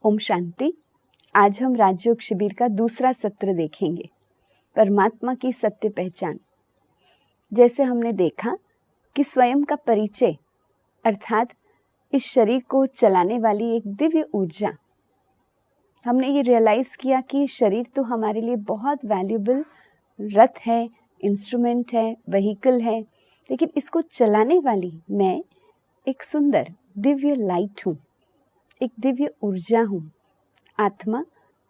ओम शांति। आज हम राजयोग शिविर का दूसरा सत्र देखेंगे, परमात्मा की सत्य पहचान। जैसे हमने देखा कि स्वयं का परिचय अर्थात इस शरीर को चलाने वाली एक दिव्य ऊर्जा, हमने ये रियलाइज किया कि शरीर तो हमारे लिए बहुत वैल्यूबल रथ है, इंस्ट्रूमेंट है, व्हीकल है, लेकिन इसको चलाने वाली मैं एक सुंदर दिव्य लाइट हूँ, एक दिव्य ऊर्जा हूँ। आत्मा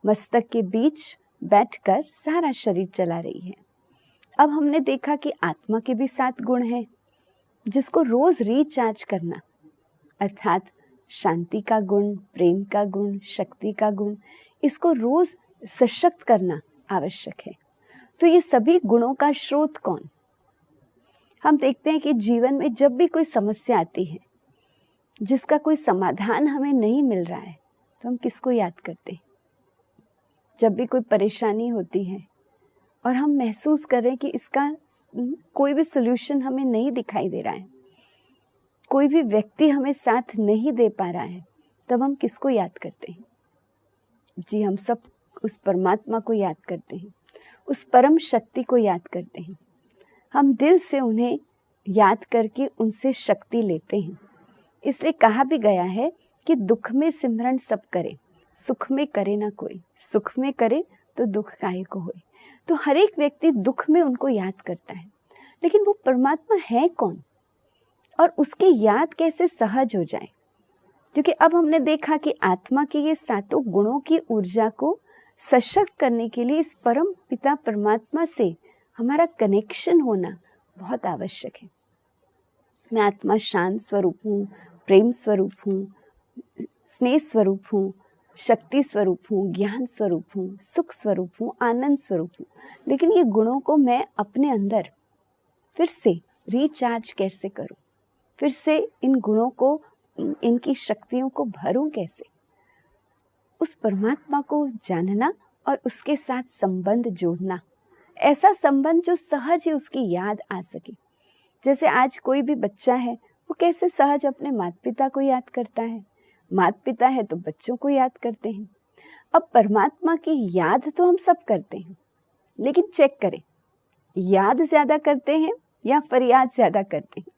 मस्तक के बीच बैठकर सारा शरीर चला रही है। अब हमने देखा कि आत्मा के भी 7 गुण हैं, जिसको रोज रिचार्ज करना अर्थात शांति का गुण, प्रेम का गुण, शक्ति का गुण, इसको रोज सशक्त करना आवश्यक है। तो ये सभी गुणों का स्रोत कौन? हम देखते हैं कि जीवन में जब भी कोई समस्या आती है, जिसका कोई समाधान हमें नहीं मिल रहा है, तो हम किसको याद करते हैं? जब भी कोई परेशानी होती है और हम महसूस कर रहे हैं कि इसका कोई भी सलूशन हमें नहीं दिखाई दे रहा है, कोई भी व्यक्ति हमें साथ नहीं दे पा रहा है, तब हम किसको याद करते हैं? जी, हम सब उस परमात्मा को याद करते हैं, उस परम शक्ति को याद करते हैं। हम दिल से उन्हें याद करके उनसे शक्ति लेते हैं। इसलिए कहा भी गया है कि दुख में सिमरन सब करे, सुख में करे ना कोई, सुख में करे तो दुख काहे को होए। तो हर एक व्यक्ति दुख में उनको याद करता है, लेकिन वो परमात्मा है कौन और उसकी याद कैसे सहज हो जाए? क्योंकि अब हमने देखा कि आत्मा के ये 7 गुणों की ऊर्जा को सशक्त करने के लिए इस परम पिता परमात्मा से हमारा कनेक्शन होना बहुत आवश्यक है। मैं आत्मा शांत स्वरूप हूँ, प्रेम स्वरूप हूँ, स्नेह स्वरूप हूँ, शक्ति स्वरूप हूँ, ज्ञान स्वरूप हूँ, सुख स्वरूप हूँ, आनंद स्वरूप हूँ। लेकिन ये गुणों को मैं अपने अंदर फिर से रिचार्ज कैसे करूँ? फिर से इन गुणों को, इनकी शक्तियों को भरूं कैसे? उस परमात्मा को जानना और उसके साथ संबंध जोड़ना, ऐसा संबंध जो सहज ही उसकी याद आ सके। जैसे आज कोई भी बच्चा है, वो कैसे सहज अपने माता पिता को याद करता है, माता पिता है तो बच्चों को याद करते हैं। अब परमात्मा की याद तो हम सब करते हैं, लेकिन चेक करें, याद ज्यादा करते हैं या फरियाद ज्यादा करते हैं?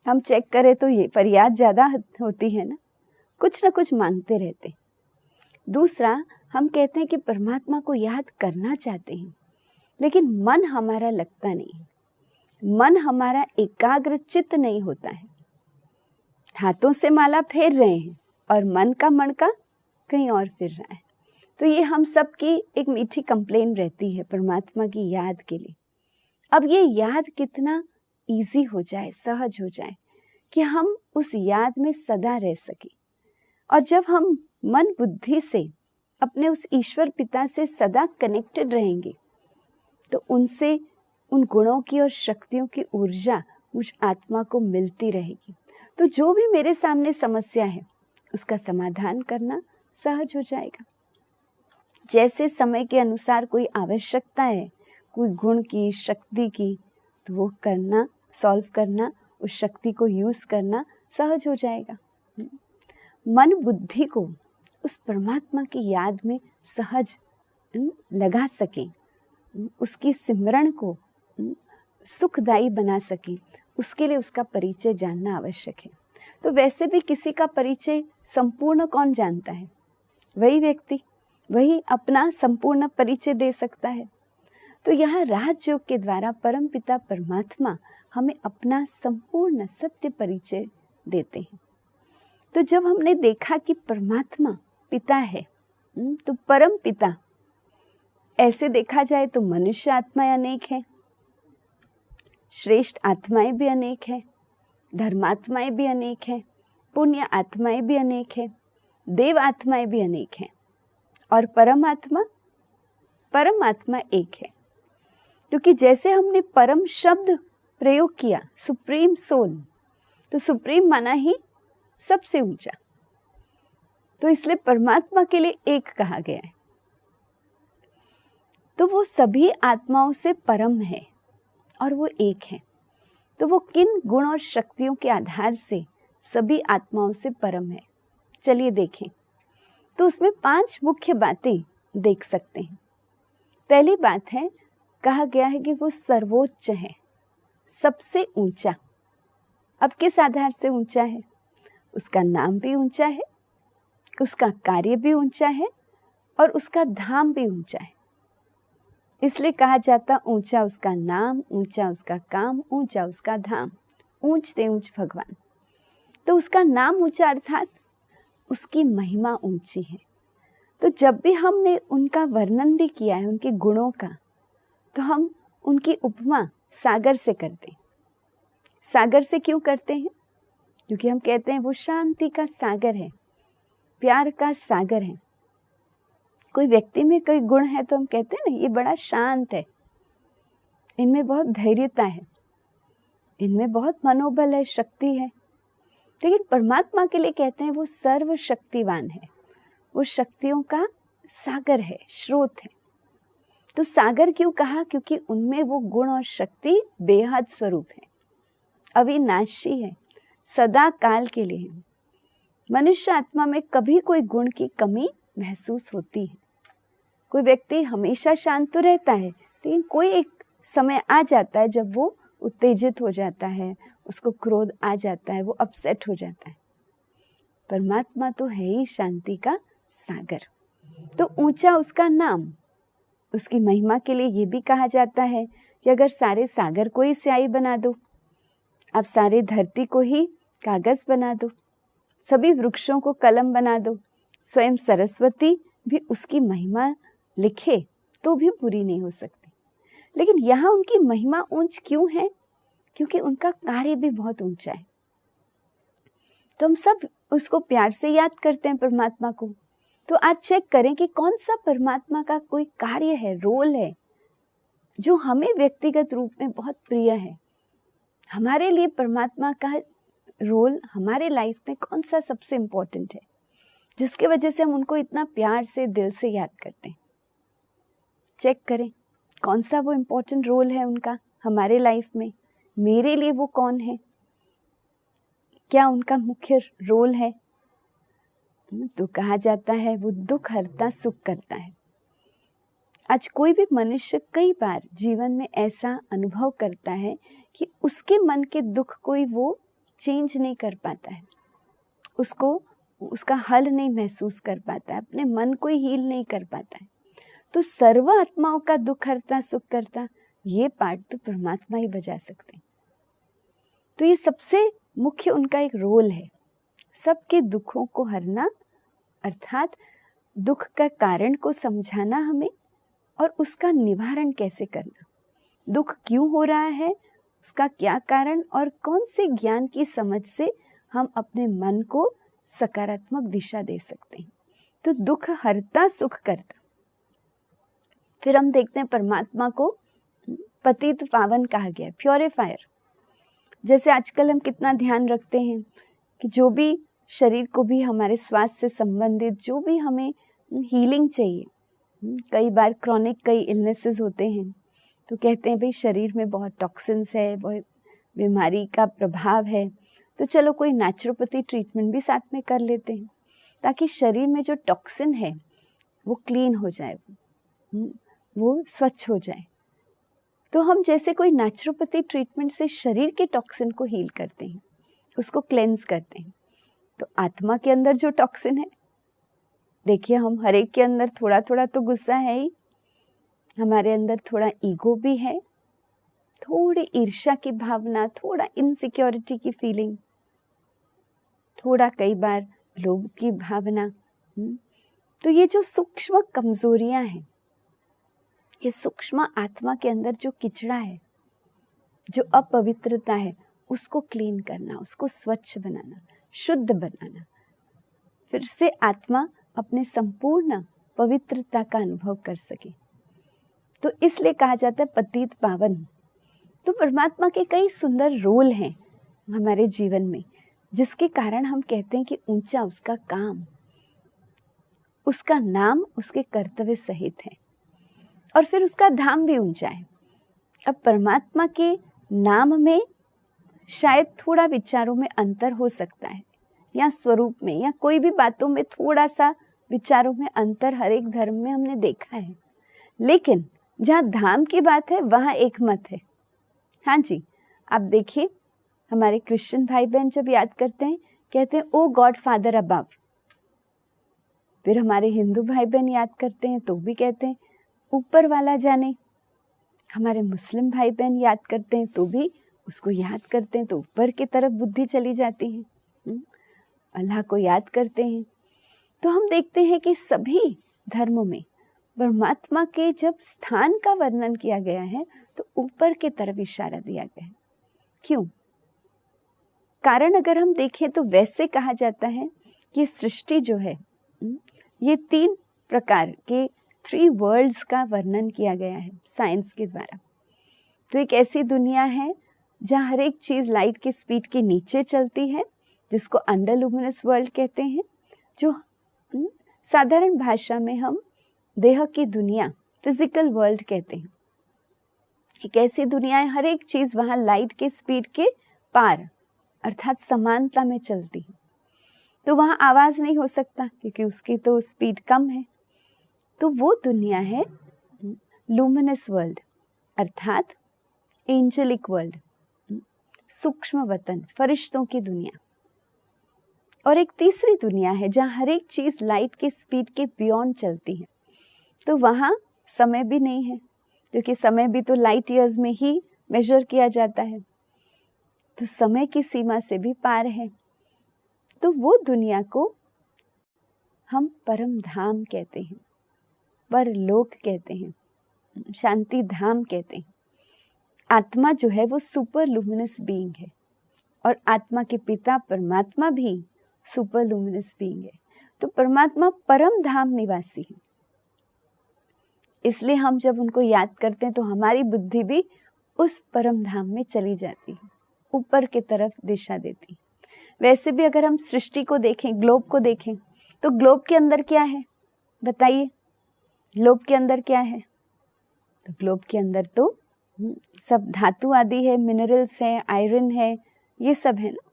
हम चेक करें तो ये फरियाद ज्यादा होती है ना कुछ मांगते रहते हैं। दूसरा, हम कहते हैं कि परमात्मा को याद करना चाहते हैं, लेकिन मन हमारा लगता नहीं है, मन हमारा एकाग्र चित्त नहीं होता है। हाथों से माला फेर रहे हैं और मन का मणका कहीं और फिर रहा है। तो ये हम सब की एक मीठी कंप्लेन रहती है परमात्मा की याद के लिए। अब ये याद कितना इजी हो जाए, सहज हो जाए कि हम उस याद में सदा रह सके। और जब हम मन बुद्धि से अपने उस ईश्वर पिता से सदा कनेक्टेड रहेंगे, तो उनसे उन गुणों की और शक्तियों की ऊर्जा मुझ आत्मा को मिलती रहेगी। तो जो भी मेरे सामने समस्या है, उसका समाधान करना सहज हो जाएगा। जैसे समय के अनुसार कोई आवश्यकता है, कोई गुण की, शक्ति की, तो वो करना, सॉल्व करना, उस शक्ति को यूज करना सहज हो जाएगा। मन बुद्धि को उस परमात्मा की याद में सहज लगा सके, उसकी सिमरण को सुखदायी बना सके, उसके लिए उसका परिचय जानना आवश्यक है। तो वैसे भी किसी का परिचय संपूर्ण कौन जानता है? वही व्यक्ति, वही अपना संपूर्ण परिचय दे सकता है। तो यहाँ राजयोग के द्वारा परम पिता परमात्मा हमें अपना संपूर्ण सत्य परिचय देते हैं। तो जब हमने देखा कि परमात्मा पिता है, तो परम पिता, ऐसे देखा जाए तो मनुष्य आत्माएं अनेक हैं, श्रेष्ठ आत्माएं भी अनेक हैं, धर्मात्माएं भी अनेक हैं, पुण्य आत्माएं भी अनेक हैं, देव आत्माएं भी अनेक हैं, और परमात्मा एक है। क्योंकि जैसे हमने परम शब्द प्रयोग किया, सुप्रीम सोल, तो सुप्रीम माना ही सबसे ऊंचा, तो इसलिए परमात्मा के लिए एक कहा गया है। तो वो सभी आत्माओं से परम है और वो एक है। तो वो किन गुण और शक्तियों के आधार से सभी आत्माओं से परम है? चलिए देखें। तो उसमें 5 मुख्य बातें देख सकते हैं। पहली बात है, कहा गया है कि वो सर्वोच्च है, सबसे ऊंचा। अब किस आधार से ऊंचा है? उसका नाम भी ऊंचा है, उसका कार्य भी ऊंचा है और उसका धाम भी ऊंचा है। इसलिए कहा जाता ऊंचा उसका नाम, ऊंचा उसका काम, ऊंचा उसका धाम, ऊंच ते ऊंच भगवान। तो उसका नाम ऊंचा अर्थात उसकी महिमा ऊंची है। तो जब भी हमने उनका वर्णन भी किया है, उनके गुणों का, तो हम उनकी उपमा सागर से करते हैं। सागर से क्यों करते हैं? क्योंकि हम कहते हैं वो शांति का सागर है, प्यार का सागर है। कोई व्यक्ति में कोई गुण है तो हम कहते हैं ना, ये बड़ा शांत है, इनमें बहुत धैर्यता है, इनमें बहुत मनोबल है, शक्ति है। लेकिन परमात्मा के लिए कहते हैं वो सर्वशक्तिवान है, वो शक्तियों का सागर है, स्रोत है। तो सागर क्यों कहा? क्योंकि उनमें वो गुण और शक्ति बेहद स्वरूप है, अविनाशी है, सदा काल के लिए है। मनुष्य आत्मा में कभी कोई गुण की कमी महसूस होती है। कोई व्यक्ति हमेशा शांत तो रहता है, लेकिन कोई एक समय आ जाता है जब वो उत्तेजित हो जाता है, उसको क्रोध आ जाता है, वो अपसेट हो जाता है। परमात्मा तो है ही शांति का सागर। तो ऊंचा उसका नाम, उसकी महिमा के लिए ये भी कहा जाता है कि अगर सारे सागर को ही स्याही बना दो, आप सारे धरती को ही कागज बना दो, सभी वृक्षों को कलम बना दो, स्वयं सरस्वती भी उसकी महिमा लिखे तो भी पूरी नहीं हो सकती। लेकिन यहाँ उनकी महिमा ऊंच क्यों है? क्योंकि उनका कार्य भी बहुत ऊंचा है। तो हम सब उसको प्यार से याद करते हैं परमात्मा को। तो आज चेक करें कि कौन सा परमात्मा का कोई कार्य है, रोल है, जो हमें व्यक्तिगत रूप में बहुत प्रिय है। हमारे लिए परमात्मा का रोल हमारे लाइफ में कौन सा सबसे इम्पोर्टेंट है, जिसके वजह से हम उनको इतना प्यार से, दिल से याद करते हैं। चेक करें कौन सा वो इम्पोर्टेंट रोल है उनका हमारे लाइफ में। मेरे लिए वो कौन है, क्या उनका मुख्य रोल है? तो कहा जाता है वो दुख हरता सुख करता है। आज कोई भी मनुष्य कई बार जीवन में ऐसा अनुभव करता है कि उसके मन के दुख कोई वो चेंज नहीं कर पाता है, उसको उसका हल नहीं महसूस कर पाता है, अपने मन को ही हील नहीं कर पाता है। तो सर्व आत्माओं का दुख हरता सुख करता, ये पार्ट तो परमात्मा ही बजा सकते हैं। तो ये सबसे मुख्य उनका एक रोल है, सबके दुखों को हरना, अर्थात दुख का कारण को समझाना हमें और उसका निवारण कैसे करना, दुख क्यों हो रहा है, उसका क्या कारण, और कौन से ज्ञान की समझ से हम अपने मन को सकारात्मक दिशा दे सकते हैं। तो दुख हरता सुख करता। फिर हम देखते हैं परमात्मा को पतित पावन कहा गया, प्योरीफायर। जैसे आजकल हम कितना ध्यान रखते हैं कि जो भी शरीर को भी हमारे स्वास्थ्य से संबंधित जो भी हमें हीलिंग चाहिए, कई बार क्रॉनिक कई इलनेसेस होते हैं तो कहते हैं भाई शरीर में बहुत टॉक्सिन्स है, बहुत बीमारी का प्रभाव है, तो चलो कोई नेचुरोपैथी ट्रीटमेंट भी साथ में कर लेते हैं ताकि शरीर में जो टॉक्सिन है वो क्लीन हो जाए, वो स्वच्छ हो जाए। तो हम जैसे कोई नेचुरोपैथी ट्रीटमेंट से शरीर के टॉक्सिन को हील करते हैं, उसको क्लेंस करते हैं, तो आत्मा के अंदर जो टॉक्सिन है, देखिए हम हर एक के अंदर थोड़ा थोड़ा तो गुस्सा है ही, हमारे अंदर थोड़ा ईगो भी है, थोड़ी ईर्ष्या की भावना, थोड़ा इनसिक्योरिटी की फीलिंग, थोड़ा कई बार लोभ की भावना। तो ये जो सूक्ष्म कमजोरियां हैं, ये सूक्ष्म आत्मा के अंदर जो किचड़ा है, जो अपवित्रता है, उसको क्लीन करना, उसको स्वच्छ बनाना, शुद्ध बनाना, फिर से आत्मा अपने संपूर्ण पवित्रता का अनुभव कर सके। तो इसलिए कहा जाता है पतित पावन। तो परमात्मा के कई सुंदर रोल हैं हमारे जीवन में, जिसके कारण हम कहते हैं कि ऊंचा उसका काम, उसका नाम उसके कर्तव्य सहित है, और फिर उसका धाम भी ऊंचा है। अब परमात्मा के नाम में शायद थोड़ा विचारों में अंतर हो सकता है, या स्वरूप में, या कोई भी बातों में थोड़ा सा विचारों में अंतर हर एक धर्म में हमने देखा है, लेकिन जहाँ धाम की बात है वहाँ एक मत है। हाँ जी, आप देखिए हमारे क्रिश्चियन भाई बहन जब याद करते हैं कहते हैं ओ गॉड फादर अबव। फिर हमारे हिंदू भाई बहन याद करते हैं तो भी कहते हैं ऊपर वाला जाने। हमारे मुस्लिम भाई बहन याद करते हैं तो भी उसको याद करते हैं तो ऊपर की तरफ बुद्धि चली जाती है। अल्लाह को याद करते हैं तो हम देखते हैं कि सभी धर्मों में परमात्मा के जब स्थान का वर्णन किया गया है तो ऊपर की तरफ इशारा दिया गया है। क्यों? कारण अगर हम देखें तो वैसे कहा जाता है कि सृष्टि जो है ये 3 प्रकार के 3 वर्ल्ड्स का वर्णन किया गया है साइंस के द्वारा। तो एक ऐसी दुनिया है जहाँ हर एक चीज़ लाइट की स्पीड के नीचे चलती है, जिसको अंडर लुमिनस वर्ल्ड कहते हैं, जो साधारण भाषा में हम देह की दुनिया फिजिकल वर्ल्ड कहते हैं। एक ऐसी दुनिया है हर एक चीज़ वहाँ लाइट के स्पीड के पार अर्थात समानता में चलती है। तो वहाँ आवाज़ नहीं हो सकता क्योंकि उसकी तो स्पीड कम है। तो वो दुनिया है लुमिनस वर्ल्ड अर्थात एंजेलिक वर्ल्ड, सूक्ष्म वतन, फरिश्तों की दुनिया। और एक तीसरी दुनिया है जहाँ हर एक चीज़ लाइट के स्पीड के बियॉन्ड चलती है। तो वहाँ समय भी नहीं है क्योंकि समय भी तो लाइट ईयर्स में ही मेजर किया जाता है, तो समय की सीमा से भी पार है। तो वो दुनिया को हम परम धाम कहते हैं, परलोक कहते हैं, शांति धाम कहते हैं। आत्मा जो है वो सुपर लुमिनस बीइंग है और आत्मा के पिता परमात्मा भी सुपर लुमिनस बीइंग है। तो परमात्मा परम धाम निवासी है, इसलिए हम जब उनको याद करते हैं तो हमारी बुद्धि भी उस परम धाम में चली जाती है, ऊपर की तरफ दिशा देती है। वैसे भी अगर हम सृष्टि को देखें, ग्लोब को देखें, तो ग्लोब के अंदर क्या है बताइए? ग्लोब के अंदर क्या है? तो ग्लोब के अंदर तो सब धातु आदि है, मिनरल्स है, आयरन है, ये सब है ना।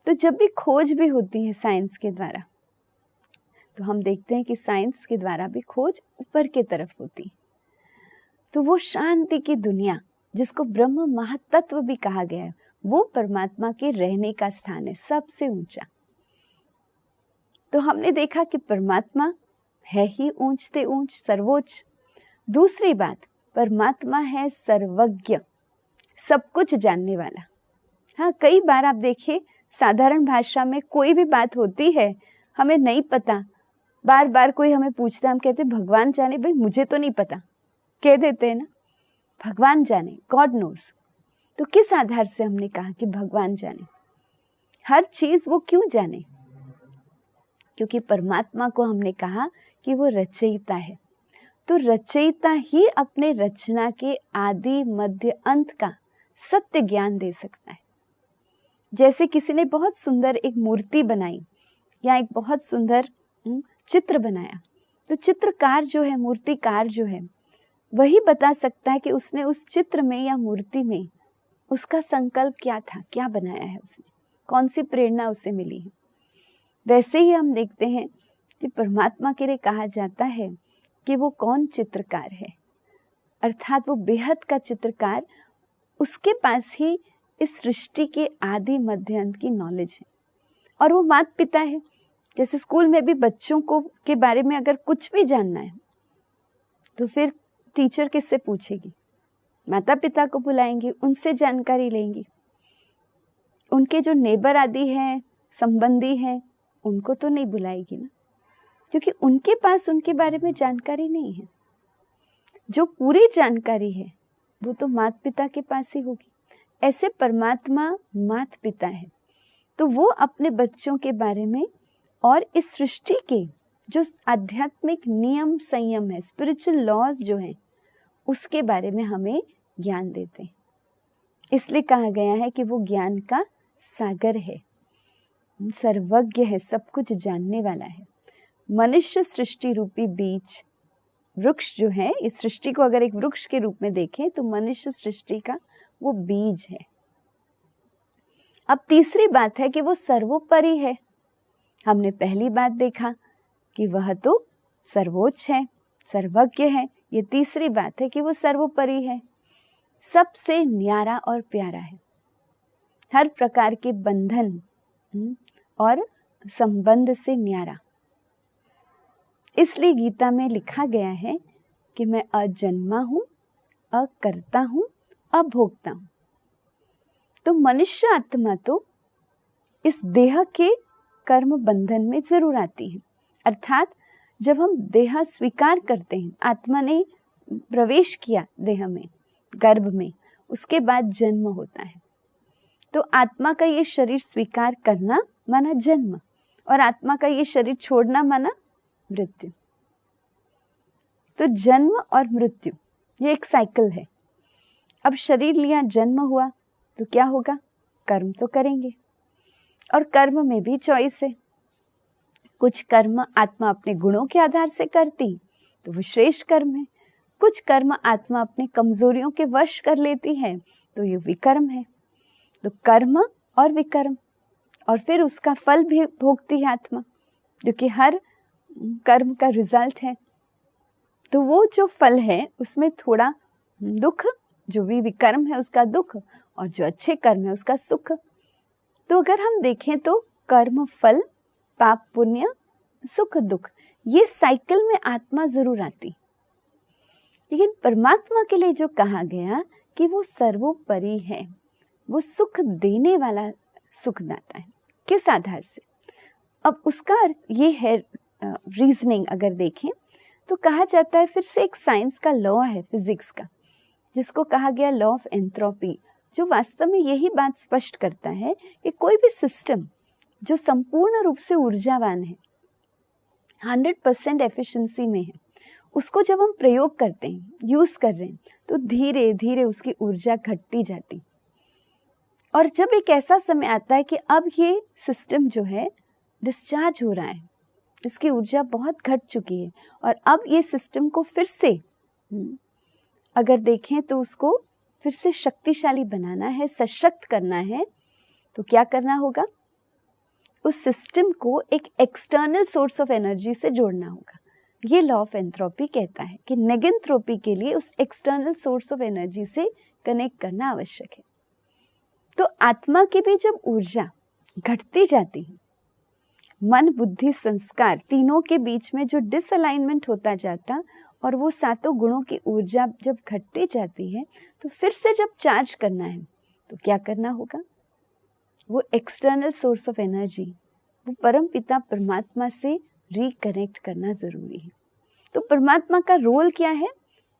तो जब भी खोज भी होती है साइंस के द्वारा, तो हम देखते हैं कि साइंस के द्वारा भी खोज ऊपर की तरफ होती है। तो वो शांति की दुनिया जिसको ब्रह्म महातत्व भी कहा गया है, वो परमात्मा के रहने का स्थान है, सबसे ऊंचा। तो हमने देखा कि परमात्मा है ही ऊंचते ऊंच, सर्वोच्च। दूसरी बात, परमात्मा है सर्वज्ञ, सब कुछ जानने वाला। हाँ, कई बार आप देखिए साधारण भाषा में कोई भी बात होती है, हमें नहीं पता, बार बार कोई हमें पूछता है, हम कहते भगवान जाने। भाई मुझे तो नहीं पता, कह देते हैं ना, भगवान जाने, गॉड नोस। तो किस आधार से हमने कहा कि भगवान जाने? हर चीज वो क्यों जाने? क्योंकि परमात्मा को हमने कहा कि वो रचयिता है। तो रचयिता ही अपने रचना के आदि मध्य अंत का सत्य ज्ञान दे सकता है। जैसे किसी ने बहुत सुंदर एक मूर्ति बनाई या एक बहुत सुंदर चित्र बनाया, तो चित्रकार जो है, मूर्तिकार जो है, वही बता सकता है कि उसने उस चित्र में या मूर्ति में उसका संकल्प क्या था, क्या बनाया है उसने, कौन सी प्रेरणा उसे मिली है। वैसे ही हम देखते हैं कि परमात्मा के लिए कहा जाता है कि वो कौन चित्रकार है, अर्थात वो बेहद का चित्रकार, उसके पास ही इस सृष्टि के आदि मध्य अंत की नॉलेज है। और वो माता पिता है। जैसे स्कूल में भी बच्चों को के बारे में अगर कुछ भी जानना है तो फिर टीचर किससे पूछेगी? माता पिता को बुलाएंगी, उनसे जानकारी लेंगी। उनके जो नेबर आदि हैं, संबंधी हैं, उनको तो नहीं बुलाएगी ना, क्योंकि उनके पास उनके बारे में जानकारी नहीं है। जो पूरी जानकारी है वो तो माता पिता के पास ही होगी। ऐसे परमात्मा माता पिता है, तो वो अपने बच्चों के बारे में और इस सृष्टि के जो आध्यात्मिक नियम संयम है, स्पिरिचुअल लॉज जो हैं, उसके बारे में हमें ज्ञान देते हैं। इसलिए कहा गया है कि वो ज्ञान का सागर है, सर्वज्ञ है, सब कुछ जानने वाला है। मनुष्य सृष्टि रूपी बीज वृक्ष जो है, इस सृष्टि को अगर एक वृक्ष के रूप में देखें तो मनुष्य सृष्टि का वो बीज है। अब तीसरी बात है कि वो सर्वोपरि है। हमने पहली बात देखा कि वह तो सर्वोच्च है, सर्वज्ञ है। ये तीसरी बात है कि वो सर्वोपरि है, सबसे न्यारा और प्यारा है, हर प्रकार के बंधन और संबंध से न्यारा। इसलिए गीता में लिखा गया है कि मैं अजन्मा हूँ, अकर्ता हूँ, अभोक्ता हूँ। तो मनुष्य आत्मा तो इस देह के कर्म बंधन में जरूर आती है। अर्थात जब हम देह स्वीकार करते हैं, आत्मा ने प्रवेश किया देह में, गर्भ में, उसके बाद जन्म होता है। तो आत्मा का ये शरीर स्वीकार करना माना जन्म, और आत्मा का ये शरीर छोड़ना माना मृत्यु। तो जन्म और मृत्यु ये एक साइकिल है। अब शरीर लिया, जन्म हुआ, तो क्या होगा? कर्म तो करेंगे, और कर्म में भी चॉइस है। कुछ कर्म आत्मा अपने गुणों के आधार से करती तो वो श्रेष्ठ कर्म है, कुछ कर्म आत्मा अपनी कमजोरियों के वश कर लेती है तो ये विकर्म है। तो कर्म और विकर्म, और फिर उसका फल भी भोगती है आत्मा, जो कि हर कर्म का रिजल्ट है। तो वो जो फल है उसमें थोड़ा दुख, जो भी विकर्म है उसका दुख, और जो अच्छे कर्म है उसका सुख। तो अगर हम देखें तो कर्म फल, पाप पुण्य, सुख दुख, ये साइकिल में आत्मा जरूर आती। लेकिन परमात्मा के लिए जो कहा गया कि वो सर्वोपरि है, वो सुख देने वाला सुखदाता है। किस आधार से? अब उसका अर्थ ये है, रीजनिंग अगर देखें तो कहा जाता है, फिर से एक साइंस का लॉ है फिजिक्स का, जिसको कहा गया लॉ ऑफ एंट्रोपी, जो वास्तव में यही बात स्पष्ट करता है कि कोई भी सिस्टम जो संपूर्ण रूप से ऊर्जावान है, 100% एफिशिएंसी में है, उसको जब हम प्रयोग करते हैं, यूज कर रहे हैं, तो धीरे धीरे उसकी ऊर्जा घटती जाती। और जब एक ऐसा समय आता है कि अब ये सिस्टम जो है डिस्चार्ज हो रहा है, इसकी ऊर्जा बहुत घट चुकी है, और अब ये सिस्टम को फिर से अगर देखें तो उसको फिर से शक्तिशाली बनाना है, सशक्त करना है, तो क्या करना होगा? उस सिस्टम को एक एक्सटर्नल सोर्स ऑफ एनर्जी से जोड़ना होगा। ये लॉ ऑफ एंट्रोपी कहता है कि नेगेंट्रोपी के लिए उस एक्सटर्नल सोर्स ऑफ एनर्जी से कनेक्ट करना आवश्यक है। तो आत्मा की भी जब ऊर्जा घटती जाती है, मन बुद्धि संस्कार तीनों के बीच में जो डिसअलाइनमेंट होता जाता, और वो सातों गुणों की ऊर्जा जब घटती जाती है, तो फिर से जब चार्ज करना है तो क्या करना होगा? वो एक्सटर्नल सोर्स ऑफ एनर्जी, वो परम पिता परमात्मा से रिकनेक्ट करना जरूरी है। तो परमात्मा का रोल क्या है?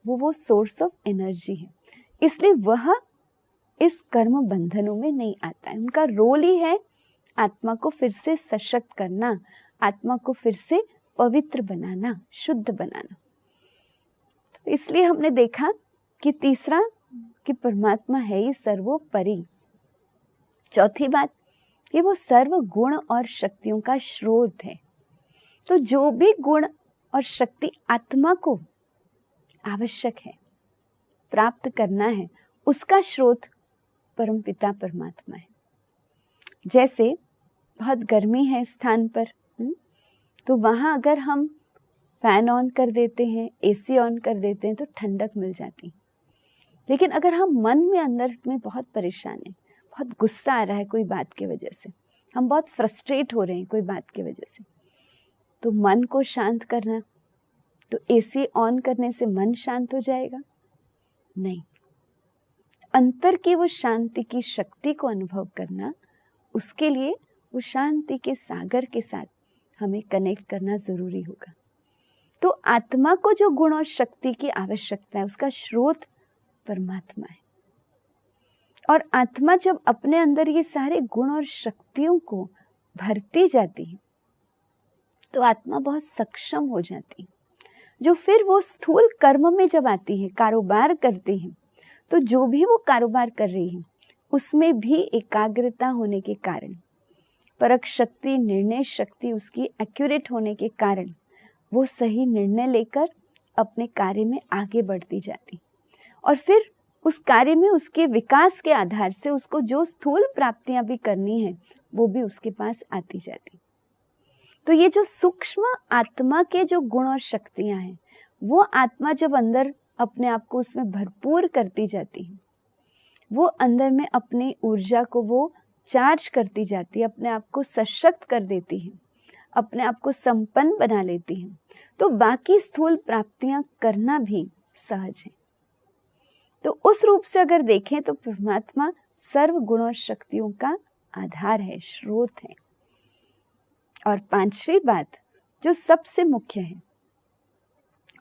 वो सोर्स ऑफ एनर्जी है, इसलिए वह इस कर्म बंधनों में नहीं आता है। उनका रोल ही है आत्मा को फिर से सशक्त करना, आत्मा को फिर से पवित्र बनाना, शुद्ध बनाना। तो इसलिए हमने देखा कि तीसरा कि परमात्मा है ही सर्वोपरि। चौथी बात, ये वो सर्व गुण और शक्तियों का स्रोत है। तो जो भी गुण और शक्ति आत्मा को आवश्यक है, प्राप्त करना है, उसका स्रोत परमपिता परमात्मा है। जैसे बहुत गर्मी है स्थान पर, तो वहाँ अगर हम फैन ऑन कर देते हैं, एसी ऑन कर देते हैं, तो ठंडक मिल जाती। लेकिन अगर हम मन में अंदर में बहुत परेशान हैं, बहुत गुस्सा आ रहा है कोई बात की वजह से, हम बहुत फ्रस्ट्रेट हो रहे हैं कोई बात की वजह से, तो मन को शांत करना, तो एसी ऑन करने से मन शांत हो जाएगा? नहीं, अंतर की वो शांति की शक्ति को अनुभव करना, उसके लिए वो शांति के सागर के साथ हमें कनेक्ट करना जरूरी होगा। तो आत्मा को जो गुण और शक्ति की आवश्यकता है, उसका स्रोत परमात्मा है। और आत्मा जब अपने अंदर ये सारे गुण और शक्तियों को भरती जाती है, तो आत्मा बहुत सक्षम हो जाती है, जो फिर वो स्थूल कर्म में जब आती है, कारोबार करती है, तो जो भी वो कारोबार कर रही है उसमें भी एकाग्रता होने के कारण, परख शक्ति, निर्णय शक्ति उसकी एक्यूरेट होने के कारण, वो सही निर्णय लेकर अपने कार्य में आगे बढ़ती जाती, और फिर उस कार्य में उसके विकास के आधार से उसको जो स्थूल प्राप्तियां भी करनी है, वो भी उसके पास आती जाती। तो ये जो सूक्ष्म आत्मा के जो गुण और शक्तियां हैं, वो आत्मा जब अंदर अपने आप को उसमें भरपूर करती जाती है, वो अंदर में अपनी ऊर्जा को वो चार्ज करती जाती है, अपने आप को सशक्त कर देती है, अपने आप को संपन्न बना लेती है, तो बाकी स्थूल प्राप्तियां करना भी सहज है। तो उस रूप से अगर देखें तो परमात्मा सर्व गुणों और शक्तियों का आधार है, स्रोत है। और पांचवी बात जो सबसे मुख्य है,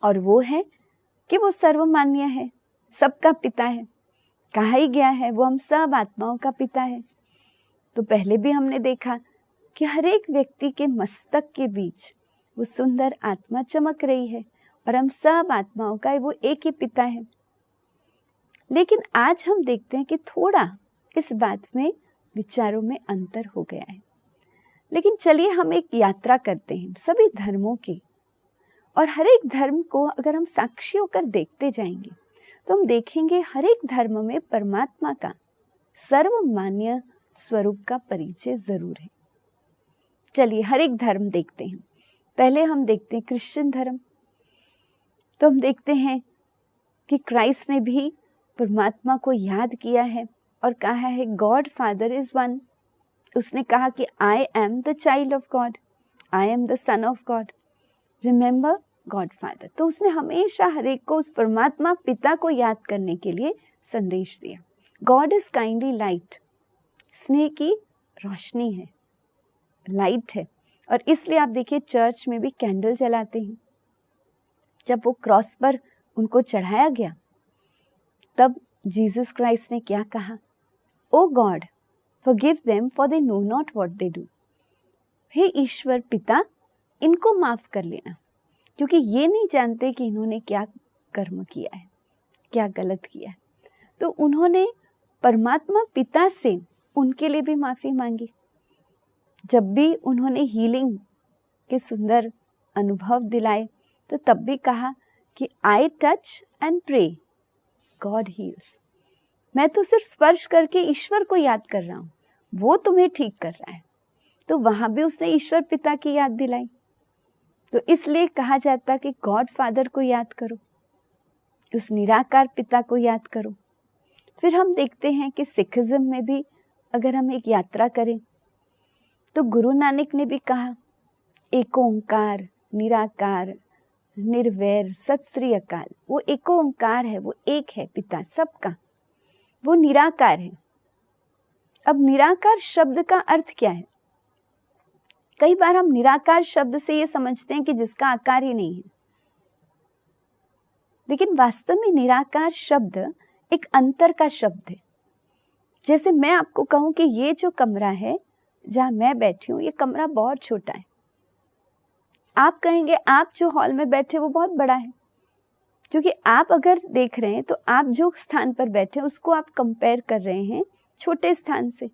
और वो है कि वो सर्वमान्य है, सबका पिता है। कहा ही गया है वो हम सब आत्माओं का पिता है। तो पहले भी हमने देखा कि हर एक व्यक्ति के मस्तक के बीच वो सुंदर आत्मा चमक रही है, और हम सब आत्माओं का वो एक ही पिता है। लेकिन आज हम देखते हैं कि थोड़ा इस बात में विचारों में अंतर हो गया है। लेकिन चलिए हम एक यात्रा करते हैं सभी धर्मों की, और हर एक धर्म को अगर हम साक्षी होकर देखते जाएंगे तो हम देखेंगे हर एक धर्म में परमात्मा का सर्वमान्य स्वरूप का परिचय जरूर है। चलिए हर एक धर्म देखते हैं। पहले हम देखते हैं क्रिश्चियन धर्म। तो हम देखते हैं कि क्राइस्ट ने भी परमात्मा को याद किया है और कहा है गॉड फादर इज वन। उसने कहा कि I am the child of God, I am the son of God, remember God father. तो उसने हमेशा हर एक को उस परमात्मा पिता को याद करने के लिए संदेश दिया। गॉड इज काइंडली लाइट, स्नेह की रोशनी है, लाइट है। और इसलिए आप देखिए चर्च में भी कैंडल जलाते हैं। जब वो क्रॉस पर उनको चढ़ाया गया तब जीसस क्राइस्ट ने क्या कहा? O God forgive them for they know not what they do। हे ईश्वर पिता, इनको माफ कर लेना, क्योंकि ये नहीं जानते कि इन्होंने क्या कर्म किया है, क्या गलत किया है। तो उन्होंने परमात्मा पिता से उनके लिए भी माफी मांगी। जब भी उन्होंने हीलिंग के सुंदर अनुभव दिलाए तो तब भी कहा कि I touch and pray God heals. मैं तो सिर्फ स्पर्श करके ईश्वर को याद कर रहा हूँ, वो तुम्हें ठीक कर रहा है। तो वहां भी उसने ईश्वर पिता की याद दिलाई। तो इसलिए कहा जाता कि गॉड फादर को याद करो, उस निराकार पिता को याद करो। फिर हम देखते हैं कि सिखिज्म में भी अगर हम एक यात्रा करें तो गुरु नानक ने भी कहा एक ओंकार निराकार निर्वैर सत श्री अकाल। वो एक ओंकार है, वो एक है पिता सबका, वो निराकार है। अब निराकार शब्द का अर्थ क्या है? कई बार हम निराकार शब्द से ये समझते हैं कि जिसका आकार ही नहीं है, लेकिन वास्तव में निराकार शब्द एक अंतर का शब्द है। जैसे मैं आपको कहूं कि ये जो कमरा है जहां मैं बैठी हूं, ये कमरा बहुत छोटा है। आप कहेंगे आप जो हॉल में बैठे वो बहुत बड़ा है, क्योंकि आप अगर देख रहे हैं तो आप जो स्थान पर बैठे हैं उसको आप कंपेयर कर रहे हैं छोटे स्थान से,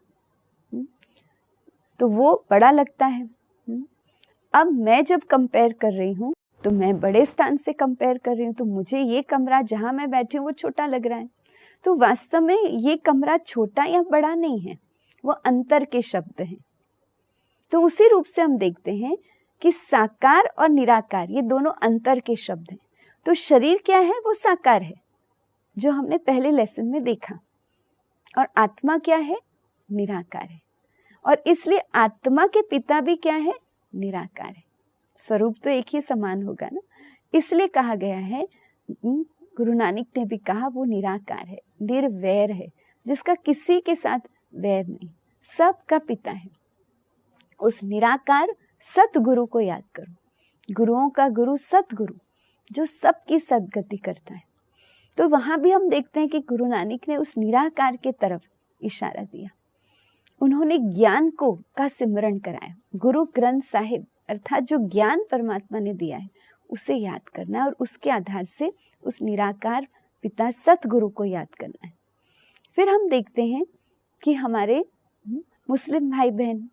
तो वो बड़ा लगता है। अब मैं जब कंपेयर कर रही हूँ तो मैं बड़े स्थान से कंपेयर कर रही हूँ, तो मुझे ये कमरा जहाँ मैं बैठी हूँ वो छोटा लग रहा है। तो वास्तव में ये कमरा छोटा या बड़ा नहीं है, वो अंतर के शब्द हैं। तो उसी रूप से हम देखते हैं कि साकार और निराकार ये दोनों अंतर के शब्द हैं। तो शरीर क्या है? वो साकार है, जो हमने पहले लेसन में देखा। और आत्मा क्या है? निराकार है। और इसलिए आत्मा के पिता भी क्या है? निराकार है। स्वरूप तो एक ही समान होगा ना, इसलिए कहा गया है, गुरु नानक ने भी कहा वो निराकार है, निर्वैर है, जिसका किसी के साथ वैर नहीं, सबका पिता है। उस निराकार सतगुरु को याद करो, गुरुओं का गुरु सतगुरु, जो सबकी सदगति करता है। तो वहां भी हम देखते हैं कि गुरु नानक ने उस निराकार के तरफ इशारा दिया। उन्होंने ज्ञान को का सिमरण कराया। गुरु ग्रंथ साहिब अर्थात जो ज्ञान परमात्मा ने दिया है उसे याद करना है, और उसके आधार से उस निराकार पिता सतगुरु को याद करना है। फिर हम देखते हैं कि हमारे मुस्लिम भाई बहन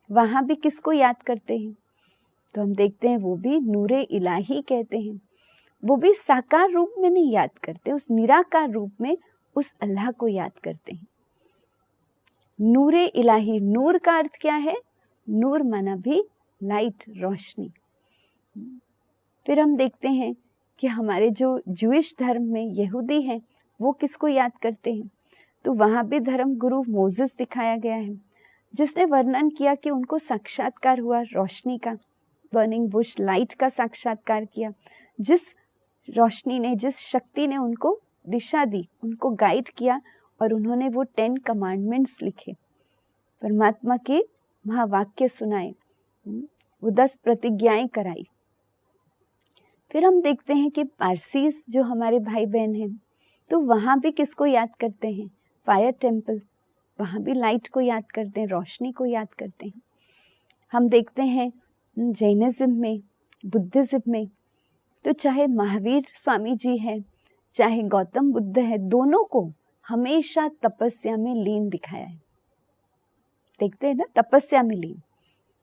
वहाँ भी किसको याद करते हैं? तो हम देखते हैं वो भी नूरे इलाही कहते हैं। वो भी साकार रूप में नहीं याद करते, उस निराकार रूप में उस अल्लाह को याद करते हैं। नूरे इलाही, नूर का अर्थ क्या है? नूर माना भी लाइट, रोशनी। फिर हम देखते हैं कि हमारे जो जूइश धर्म में यहूदी हैं वो किसको याद करते हैं, तो वहाँ भी धर्म गुरु मोसेस दिखाया गया है, जिसने वर्णन किया कि उनको साक्षात्कार हुआ रोशनी का, बर्निंग बुश लाइट का साक्षात्कार किया, जिस रोशनी ने, जिस शक्ति ने उनको दिशा दी, उनको गाइड किया और उन्होंने वो 10 कमांडमेंट्स लिखे, परमात्मा के महावाक्य सुनाए, वो 10 प्रतिज्ञाएं कराई। फिर हम देखते हैं कि पारसीस जो हमारे भाई बहन हैं, तो वहाँ भी किसको याद करते हैं, फायर टेम्पल, वहाँ भी लाइट को याद करते हैं, रोशनी को याद करते हैं। हम देखते हैं जैनिज्म में, बुद्धिज्म में, तो चाहे महावीर स्वामी जी हैं, चाहे गौतम बुद्ध है, दोनों को हमेशा तपस्या में लीन दिखाया है। देखते हैं ना, तपस्या में लीन।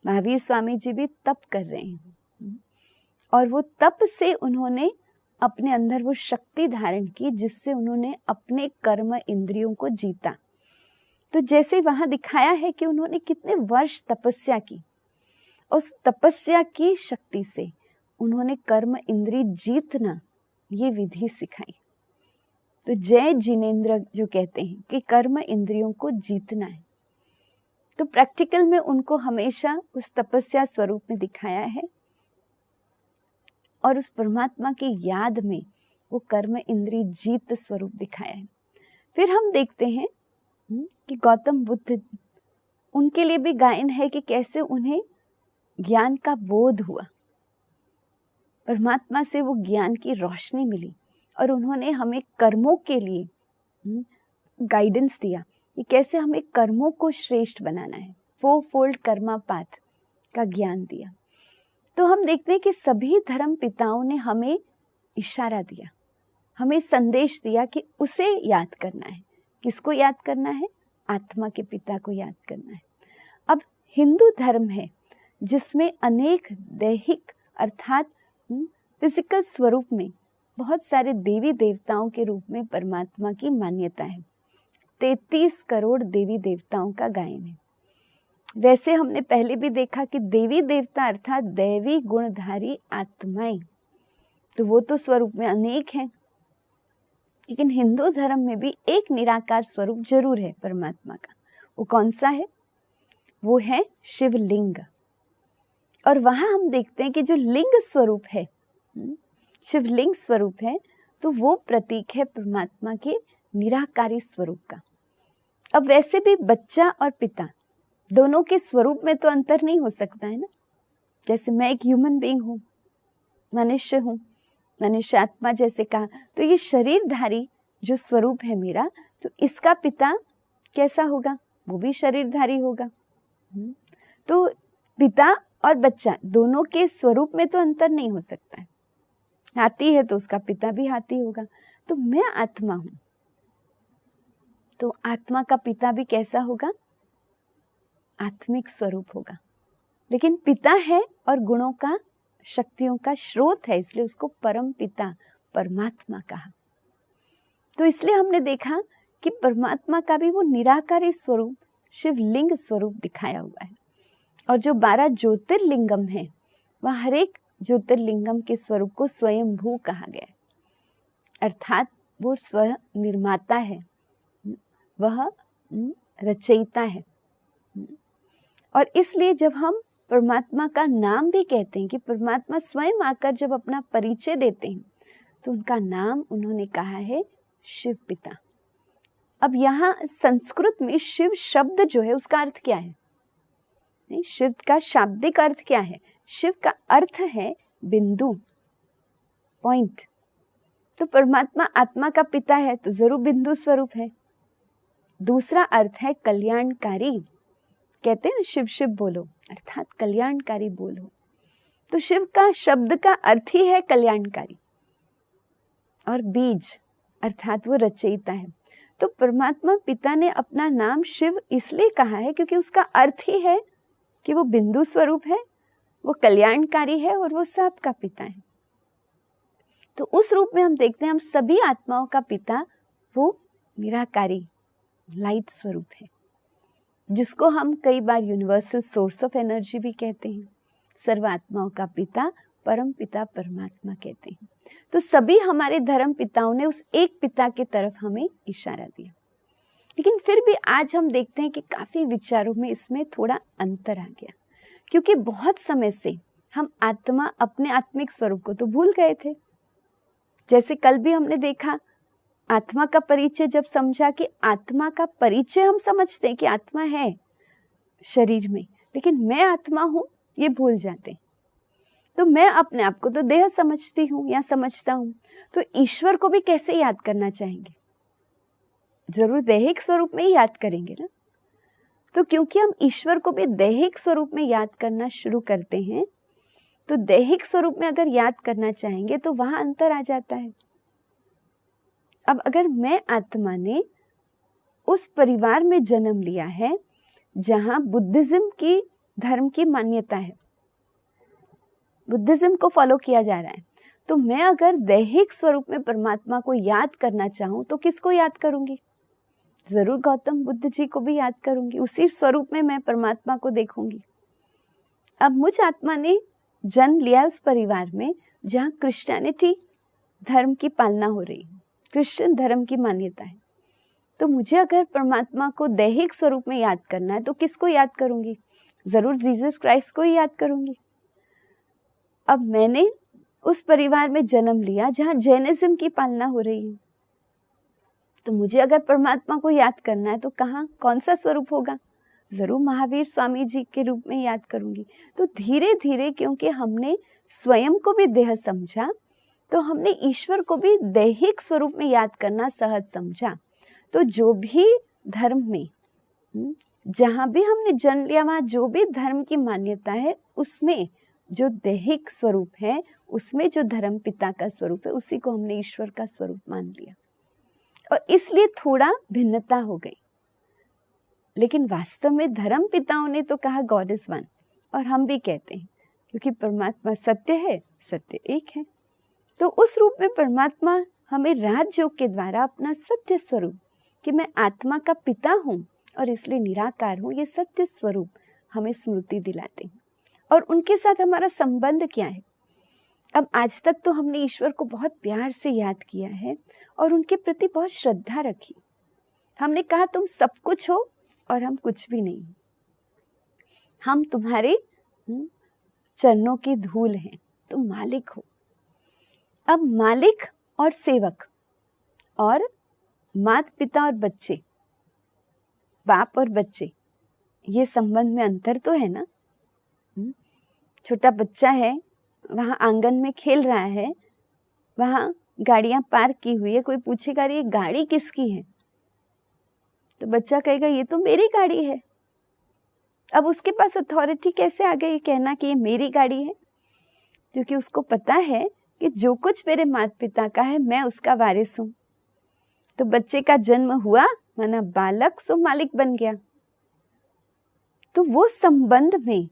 महावीर स्वामी जी भी तप कर रहे हैं और वो तप से उन्होंने अपने अंदर वो शक्ति धारण की जिससे उन्होंने अपने कर्म इंद्रियों को जीता। तो जैसे वहाँ दिखाया है कि उन्होंने कितने वर्ष तपस्या की, उस तपस्या की शक्ति से उन्होंने कर्म इंद्रिय जीतना ये विधि सिखाई। तो जय जिनेंद्र जो कहते हैं कि कर्म इंद्रियों को जीतना है, तो प्रैक्टिकल में उनको हमेशा उस तपस्या स्वरूप में दिखाया है और उस परमात्मा की याद में वो कर्म इंद्रिय जीत स्वरूप दिखाया है। फिर हम देखते हैं कि गौतम बुद्ध, उनके लिए भी गायन है कि कैसे उन्हें ज्ञान का बोध हुआ, परमात्मा से वो ज्ञान की रोशनी मिली और उन्होंने हमें कर्मों के लिए गाइडेंस दिया कि कैसे हमें कर्मों को श्रेष्ठ बनाना है, 4-fold कर्मा पाथ का ज्ञान दिया। तो हम देखते हैं कि सभी धर्म पिताओं ने हमें इशारा दिया, हमें संदेश दिया कि उसे याद करना है। किसको याद करना है? आत्मा के पिता को याद करना है। अब हिंदू धर्म है जिसमें अनेक दैहिक अर्थात फिजिकल स्वरूप में बहुत सारे देवी देवताओं के रूप में परमात्मा की मान्यता है। 33 करोड़ देवी देवताओं का गायन है। वैसे हमने पहले भी देखा कि देवी देवता अर्थात दैवी गुणधारी आत्माएं, तो वो तो स्वरूप में अनेक हैं, लेकिन हिंदू धर्म में भी एक निराकार स्वरूप जरूर है परमात्मा का। वो कौन सा है? वो है शिवलिंग। और वहाँ हम देखते हैं कि जो लिंग स्वरूप है, शिवलिंग स्वरूप है, तो वो प्रतीक है परमात्मा के निराकारी स्वरूप का। अब वैसे भी बच्चा और पिता दोनों के स्वरूप में तो अंतर नहीं हो सकता है ना। जैसे मैं एक ह्यूमन बीइंग हूँ, मनुष्य हूँ, मनुष्य आत्मा जैसे कहा, तो ये शरीरधारी जो स्वरूप है मेरा, तो इसका पिता कैसा होगा? वो भी शरीरधारी होगा। तो पिता और बच्चा दोनों के स्वरूप में तो अंतर नहीं हो सकता है। हाथी है तो उसका पिता भी हाथी होगा। तो मैं आत्मा हूँ, तो आत्मा का पिता भी कैसा होगा? आत्मिक स्वरूप होगा। लेकिन पिता है और गुणों का, शक्तियों का स्रोत है, इसलिए उसको परम पिता परमात्मा कहा। तो इसलिए हमने देखा कि परमात्मा का भी वो निराकारी स्वरूप शिवलिंग स्वरूप दिखाया हुआ है। और जो 12 ज्योतिर्लिंगम है, वह हर एक ज्योतिर्लिंगम के स्वरूप को स्वयंभू कहा गया है, अर्थात वो स्वयं निर्माता है, वह रचयिता है। और इसलिए जब हम परमात्मा का नाम भी कहते हैं कि परमात्मा स्वयं आकर जब अपना परिचय देते हैं, तो उनका नाम उन्होंने कहा है शिव पिता। अब यहाँ संस्कृत में शिव शब्द जो है उसका अर्थ क्या है? नहीं, शिव का शाब्दिक अर्थ क्या है? शिव का अर्थ है बिंदु, पॉइंट। तो परमात्मा आत्मा का पिता है तो जरूर बिंदु स्वरूप है। दूसरा अर्थ है कल्याणकारी, कहते हैं ना शिव शिव बोलो, अर्थात कल्याणकारी बोलो। तो शिव का शब्द का अर्थ ही है कल्याणकारी। और बीज अर्थात वो रचयिता है। तो परमात्मा पिता ने अपना नाम शिव इसलिए कहा है क्योंकि उसका अर्थ ही है कि वो बिंदु स्वरूप है, वो कल्याणकारी है और वो सबका पिता है। तो उस रूप में हम देखते हैं हम सभी आत्माओं का पिता वो निराकारी लाइट स्वरूप है, जिसको हम कई बार यूनिवर्सल सोर्स ऑफ एनर्जी भी कहते हैं, सर्वात्माओं का पिता परम पिता परमात्मा कहते हैं। तो सभी हमारे धर्म पिताओं ने उस एक पिता की तरफ हमें इशारा दिया, लेकिन फिर भी आज हम देखते हैं कि काफी विचारों में इसमें थोड़ा अंतर आ गया, क्योंकि बहुत समय से हम आत्मा अपने आत्मिक स्वरूप को तो भूल गए थे। जैसे कल भी हमने देखा, आत्मा का परिचय जब समझा कि आत्मा का परिचय हम समझते हैं कि आत्मा है शरीर में, लेकिन मैं आत्मा हूं ये भूल जाते हैं। तो मैं अपने आप को तो देह समझती हूँ या समझता हूँ, तो ईश्वर को भी कैसे याद करना चाहेंगे? जरूर दैहिक स्वरूप में ही याद करेंगे ना। तो क्योंकि हम ईश्वर को भी दैहिक स्वरूप में याद करना शुरू करते हैं, तो दैहिक स्वरूप में अगर याद करना चाहेंगे तो वहां अंतर आ जाता है। अब अगर मैं आत्मा ने उस परिवार में जन्म लिया है जहां बुद्धिज्म की धर्म की मान्यता है, बुद्धिज्म को फॉलो किया जा रहा है, तो मैं अगर दैहिक स्वरूप में परमात्मा को याद करना चाहूं तो किसको याद करूंगी? जरूर गौतम बुद्ध जी को भी याद करूंगी, उसी स्वरूप में मैं परमात्मा को देखूंगी। अब मुझ आत्मा ने जन्म लिया उस परिवार में जहां क्रिश्चियनिटी धर्म की पालना हो रही है, क्रिश्चियन धर्म की मान्यता है, तो मुझे अगर परमात्मा को दैहिक स्वरूप में याद करना है तो किसको याद करूंगी? जरूर जीसस क्राइस्ट को ही याद करूंगी। अब मैंने उस परिवार में जन्म लिया जहां जैनिज्म की पालना हो रही है, तो मुझे अगर परमात्मा को याद करना है तो कहाँ, कौन सा स्वरूप होगा? जरूर महावीर स्वामी जी के रूप में याद करूंगी। तो धीरे धीरे क्योंकि हमने स्वयं को भी देह समझा, तो हमने ईश्वर को भी दैहिक स्वरूप में याद करना सहज समझा। तो जो भी धर्म में जहाँ भी हमने जन्म लिया, वहाँ जो भी धर्म की मान्यता है, उसमें जो दैहिक स्वरूप है, उसमें जो धर्म पिता का स्वरूप है, उसी को हमने ईश्वर का स्वरूप मान लिया, और इसलिए थोड़ा भिन्नता हो गई। लेकिन वास्तव में धर्म पिताओं ने तो कहा गॉड इज वन, और हम भी कहते हैं क्योंकि परमात्मा सत्य है, सत्य एक है। तो उस रूप में परमात्मा हमें राजयोग के द्वारा अपना सत्य स्वरूप, कि मैं आत्मा का पिता हूँ और इसलिए निराकार हूँ, ये सत्य स्वरूप हमें स्मृति दिलाते हैं। और उनके साथ हमारा संबंध क्या है? अब आज तक तो हमने ईश्वर को बहुत प्यार से याद किया है और उनके प्रति बहुत श्रद्धा रखी। हमने कहा तुम सब कुछ हो और हम कुछ भी नहीं, हम तुम्हारे चरणों की धूल हैं, तुम मालिक हो। अब मालिक और सेवक और माता पिता और बच्चे, बाप और बच्चे, ये संबंध में अंतर तो है ना। छोटा बच्चा है, वहाँ आंगन में खेल रहा है, वहाँ गाड़ियाँ पार्क की हुई है, कोई पूछेगा ये गाड़ी किसकी है, तो बच्चा कहेगा ये तो मेरी गाड़ी है। अब उसके पास अथॉरिटी कैसे आ गई कहना कि ये मेरी गाड़ी है? क्योंकि उसको पता है कि जो कुछ मेरे माता पिता का है मैं उसका वारिस हूँ। तो बच्चे का जन्म हुआ, माना बालक सो मालिक बन गया। तो वो संबंध में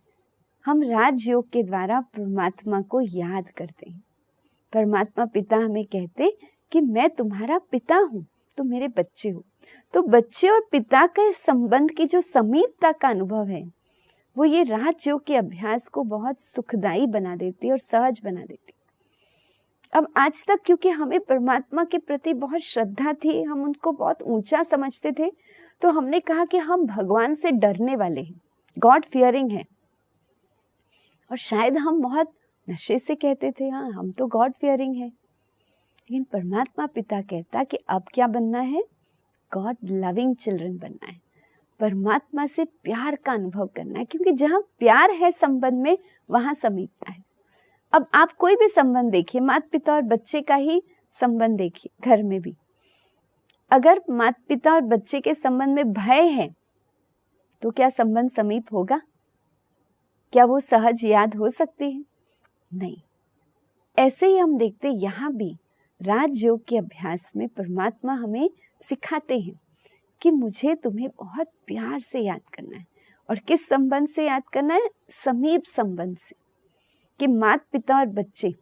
हम राजयोग के द्वारा परमात्मा को याद करते हैं। परमात्मा पिता हमें कहते कि मैं तुम्हारा पिता हूँ, तो मेरे बच्चे हो। तो बच्चे और पिता के संबंध की जो समीपता का अनुभव है, वो ये राजयोग के अभ्यास को बहुत सुखदायी बना देती है और सहज बना देती है। अब आज तक क्योंकि हमें परमात्मा के प्रति बहुत श्रद्धा थी, हम उनको बहुत ऊंचा समझते थे, तो हमने कहा कि हम भगवान से डरने वाले हैं, गॉड फियरिंग है। और शायद हम बहुत नशे से कहते थे हाँ हम तो गॉड फियरिंग है। लेकिन परमात्मा पिता कहता कि अब क्या बनना है? गॉड लविंग चिल्ड्रन बनना है, परमात्मा से प्यार का अनुभव करना है। क्योंकि जहाँ प्यार है संबंध में, वहाँ समीपता है। अब आप कोई भी संबंध देखिए, माता पिता और बच्चे का ही संबंध देखिए, घर में भी अगर माता पिता और बच्चे के संबंध में भय है, तो क्या संबंध समीप होगा? क्या वो सहज याद हो सकती है? नहीं। ऐसे ही हम देखते यहाँ भी राजयोग के अभ्यास में परमात्मा हमें सिखाते हैं कि मुझे तुम्हें बहुत प्यार से याद करना है। और किस संबंध से याद करना है? समीप संबंध से, कि माता पिता और बच्चे।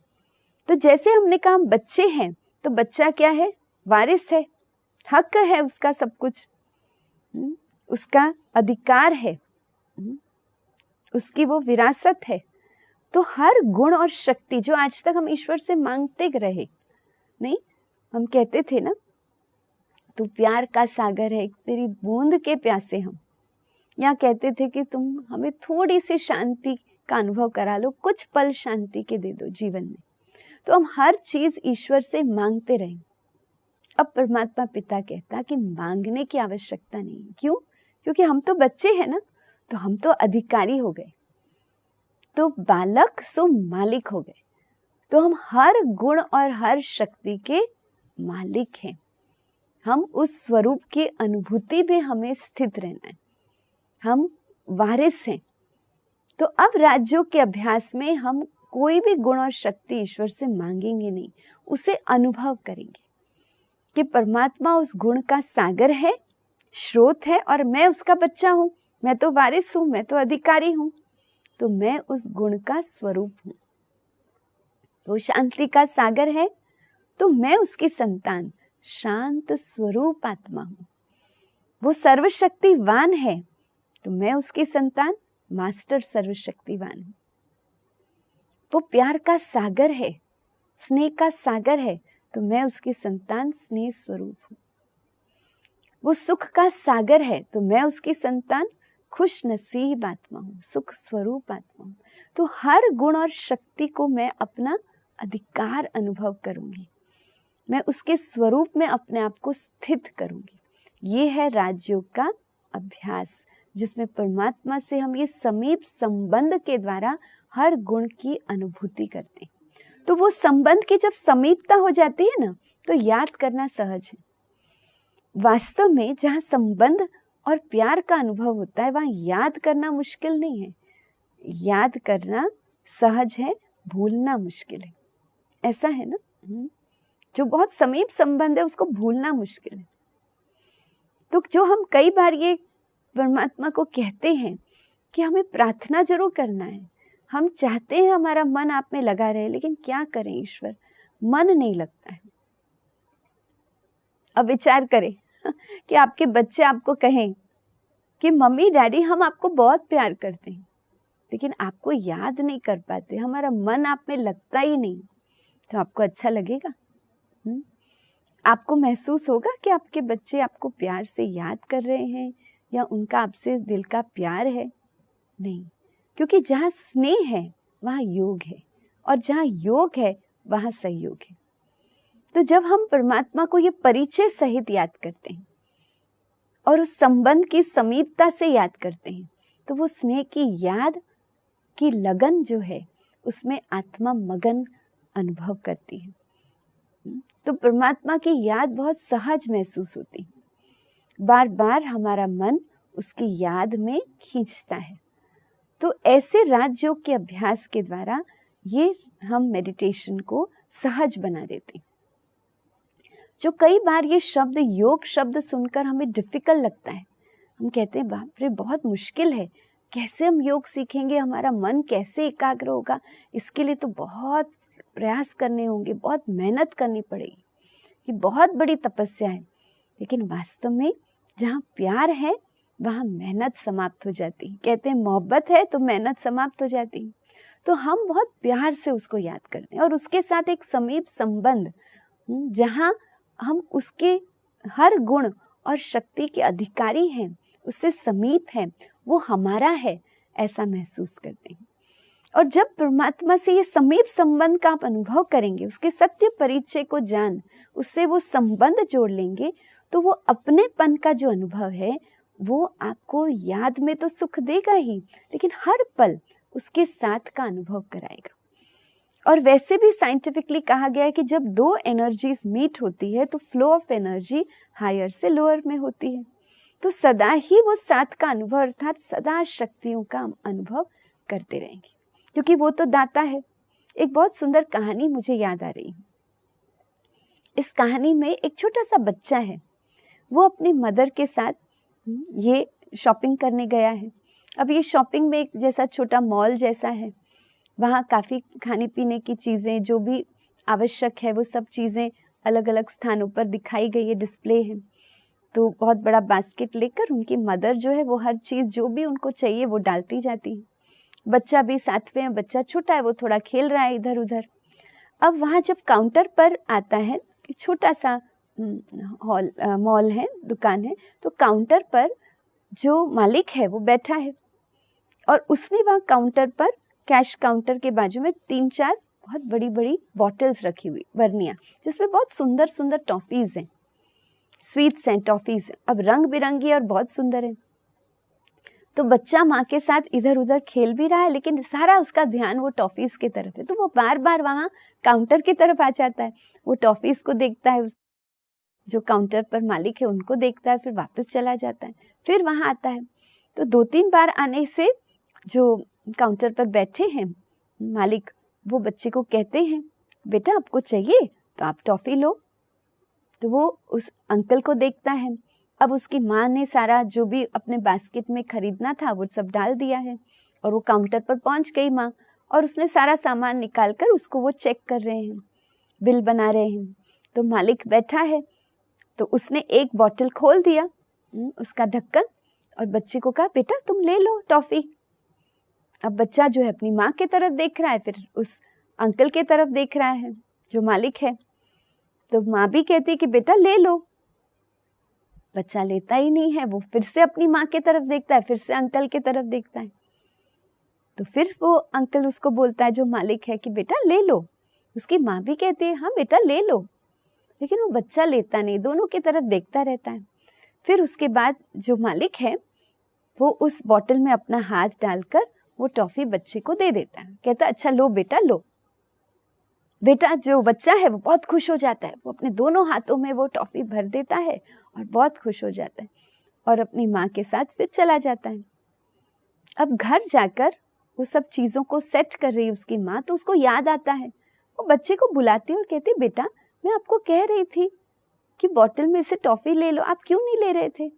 तो जैसे हमने कहा हम बच्चे हैं, तो बच्चा क्या है? वारिस है, हक है उसका, सब कुछ उसका अधिकार है, उसकी वो विरासत है। तो हर गुण और शक्ति जो आज तक हम ईश्वर से मांगते रहे, नहीं, हम कहते थे ना, तू प्यार का सागर है, तेरी बूंद के प्यासे हम, या कहते थे कि तुम हमें थोड़ी सी शांति का अनुभव करा लो, कुछ पल शांति के दे दो जीवन में। तो हम हर चीज ईश्वर से मांगते रहे। अब परमात्मा पिता कहता कि मांगने की आवश्यकता नहीं। क्यों? क्योंकि हम तो बच्चे हैं ना, तो हम तो अधिकारी हो गए, तो बालक सो मालिक हो गए। तो हम हर गुण और हर शक्ति के मालिक हैं। हम उस स्वरूप की अनुभूति में हमें स्थित रहना है, हम वारिस हैं। तो अब राज्यों के अभ्यास में हम कोई भी गुण और शक्ति ईश्वर से मांगेंगे नहीं, उसे अनुभव करेंगे कि परमात्मा उस गुण का सागर है, स्रोत है, और मैं उसका बच्चा हूँ, मैं तो वारिस हूँ, मैं तो अधिकारी हूँ, तो मैं उस गुण का स्वरूप हूँ। वो शांति का सागर है, तो मैं उसकी संतान शांत स्वरूप आत्मा हूँ। वो सर्वशक्तिवान है, तो मैं उसकी संतान मास्टर सर्वशक्तिवान हूँ। वो प्यार का सागर है, स्नेह का सागर है, तो मैं उसकी संतान स्नेह स्वरूप हूँ। वो सुख का सागर है, तो मैं उसकी संतान खुश नसीब आत्मा हूँ, सुख स्वरूप आत्मा हूँ। तो हर गुण और शक्ति को मैं अपना अधिकार अनुभव करूंगी, मैं उसके स्वरूप में अपने आप को स्थित करूंगी। ये है राजयोग का अभ्यास, जिसमें परमात्मा से हम ये समीप संबंध के द्वारा हर गुण की अनुभूति करते हैं। तो वो संबंध की जब समीपता हो जाती है ना, तो याद करना सहज है। वास्तव में जहाँ संबंध और प्यार का अनुभव होता है, वहाँ याद करना मुश्किल नहीं है, याद करना सहज है, भूलना मुश्किल है। ऐसा है ना, जो बहुत समीप संबंध है उसको भूलना मुश्किल है। तो जो हम कई बार ये परमात्मा को कहते हैं कि हमें प्रार्थना जरूर करना है, हम चाहते हैं हमारा मन आप में लगा रहे, लेकिन क्या करें ईश्वर, मन नहीं लगता है। अब विचार करें कि आपके बच्चे आपको कहें कि मम्मी डैडी हम आपको बहुत प्यार करते हैं, लेकिन आपको याद नहीं कर पाते, हमारा मन आप में लगता ही नहीं, तो आपको अच्छा लगेगा? आपको महसूस होगा कि आपके बच्चे आपको प्यार से याद कर रहे हैं या उनका आपसे दिल का प्यार है? नहीं, क्योंकि जहाँ स्नेह है वहाँ योग है, और जहाँ योग है वहाँ सहयोग है। तो जब हम परमात्मा को ये परिचय सहित याद करते हैं और उस संबंध की समीपता से याद करते हैं, तो वो स्नेह की याद की लगन जो है उसमें आत्मा मगन अनुभव करती है। तो परमात्मा की याद बहुत सहज महसूस होती है, बार बार हमारा मन उसकी याद में खींचता है। तो ऐसे राजयोग के अभ्यास के द्वारा ये हम मेडिटेशन को सहज बना देते हैं। जो कई बार ये शब्द, योग शब्द सुनकर हमें डिफिकल्ट लगता है, हम कहते हैं बाप रे बहुत मुश्किल है, कैसे हम योग सीखेंगे, हमारा मन कैसे एकाग्र होगा, इसके लिए तो बहुत प्रयास करने होंगे, बहुत मेहनत करनी पड़ेगी, ये बहुत बड़ी तपस्या है। लेकिन वास्तव में जहाँ प्यार है वहाँ मेहनत समाप्त हो जाती है। कहते हैं मोहब्बत है तो मेहनत समाप्त हो जाती है। तो हम बहुत प्यार से उसको याद करते हैं और उसके साथ एक समीप संबंध, जहाँ हम उसके हर गुण और शक्ति के अधिकारी हैं, उससे समीप हैं, वो हमारा है, ऐसा महसूस करते हैं। और जब परमात्मा से ये समीप संबंध का आप अनुभव करेंगे, उसके सत्य परिचय को जान उससे वो संबंध जोड़ लेंगे, तो वो अपनेपन का जो अनुभव है वो आपको याद में तो सुख देगा ही, लेकिन हर पल उसके साथ का अनुभव कराएगा। और वैसे भी साइंटिफिकली कहा गया है कि जब दो एनर्जीज मीट होती है तो फ्लो ऑफ एनर्जी हायर से लोअर में होती है। तो सदा ही वो साथ का अनुभव, अर्थात सदा शक्तियों का अनुभव करते रहेंगे, क्योंकि वो तो दाता है। एक बहुत सुंदर कहानी मुझे याद आ रही है। इस कहानी में एक छोटा सा बच्चा है, वो अपनी मदर के साथ ये शॉपिंग करने गया है। अब ये शॉपिंग में एक जैसा छोटा मॉल जैसा है, वहाँ काफ़ी खाने पीने की चीज़ें जो भी आवश्यक है वो सब चीज़ें अलग अलग स्थानों पर दिखाई गई है, डिस्प्ले है। तो बहुत बड़ा बास्केट लेकर उनकी मदर जो है वो हर चीज़ जो भी उनको चाहिए वो डालती जाती है। बच्चा भी साथ में, बच्चा छोटा है, वो थोड़ा खेल रहा है इधर उधर। अब वहाँ जब काउंटर पर आता है, छोटा सा मॉल है, दुकान है, तो काउंटर पर जो मालिक है वो बैठा है और उसने वहाँ काउंटर पर, कैश काउंटर के बाजू में 3-4 बहुत बड़ी बड़ी बॉटल्स रखी हुई, बर्नियाँ, जिसमें बहुत सुंदर सुंदर टॉफ़ीज़ हैं, स्वीट्स हैं, टॉफ़ीज़, अब रंग बिरंगी और बहुत सुंदर है। तो बच्चा माँ के साथ इधर उधर खेल भी रहा है, लेकिन सारा उसका ध्यान वो टॉफ़ीज़ की तरफ है। तो वो बार बार वहाँ काउंटर की तरफ आ जाता है, वो टॉफ़ीज़ को देखता है, जो काउंटर पर मालिक है उनको देखता है, फिर वापस चला जाता है, फिर वहाँ आता है। तो 2-3 बार आने से जो काउंटर पर बैठे हैं मालिक, वो बच्चे को कहते हैं, बेटा आपको चाहिए तो आप टॉफ़ी लो। तो वो उस अंकल को देखता है। अब उसकी माँ ने सारा जो भी अपने बास्केट में खरीदना था वो सब डाल दिया है और वो काउंटर पर पहुंच गई माँ, और उसने सारा सामान निकाल कर उसको वो चेक कर रहे हैं, बिल बना रहे हैं। तो मालिक बैठा है, तो उसने एक बॉटल खोल दिया, उसका ढक्कन, और बच्चे को कहा, बेटा तुम ले लो टॉफ़ी। अब बच्चा जो है अपनी माँ की तरफ देख रहा है, फिर उस अंकल की तरफ देख रहा है जो मालिक है। तो माँ भी कहती है कि बेटा ले लो। बच्चा लेता ही नहीं है, वो फिर से अपनी माँ की तरफ देखता है, फिर से अंकल की तरफ देखता है। तो फिर वो अंकल उसको बोलता है जो मालिक है कि बेटा ले लो। उसकी माँ भी कहती है हाँ बेटा ले लो, लेकिन वो बच्चा लेता नहीं, दोनों की तरफ देखता रहता है। फिर उसके बाद जो मालिक है वो उस बॉटल में अपना हाथ डालकर वो टॉफ़ी बच्चे को दे देता है, कहता है अच्छा लो बेटा लो। बेटा जो बच्चा है वो बहुत खुश हो जाता है, वो अपने दोनों हाथों में वो टॉफ़ी भर देता है और बहुत खुश हो जाता है और अपनी माँ के साथ फिर चला जाता है। अब घर जाकर वो सब चीज़ों को सेट कर रही है उसकी माँ, तो उसको याद आता है, वो बच्चे को बुलाती है और कहती है बेटा मैं आपको कह रही थी कि बॉटल में से टॉफ़ी ले लो, आप क्यों नहीं ले रहे थे?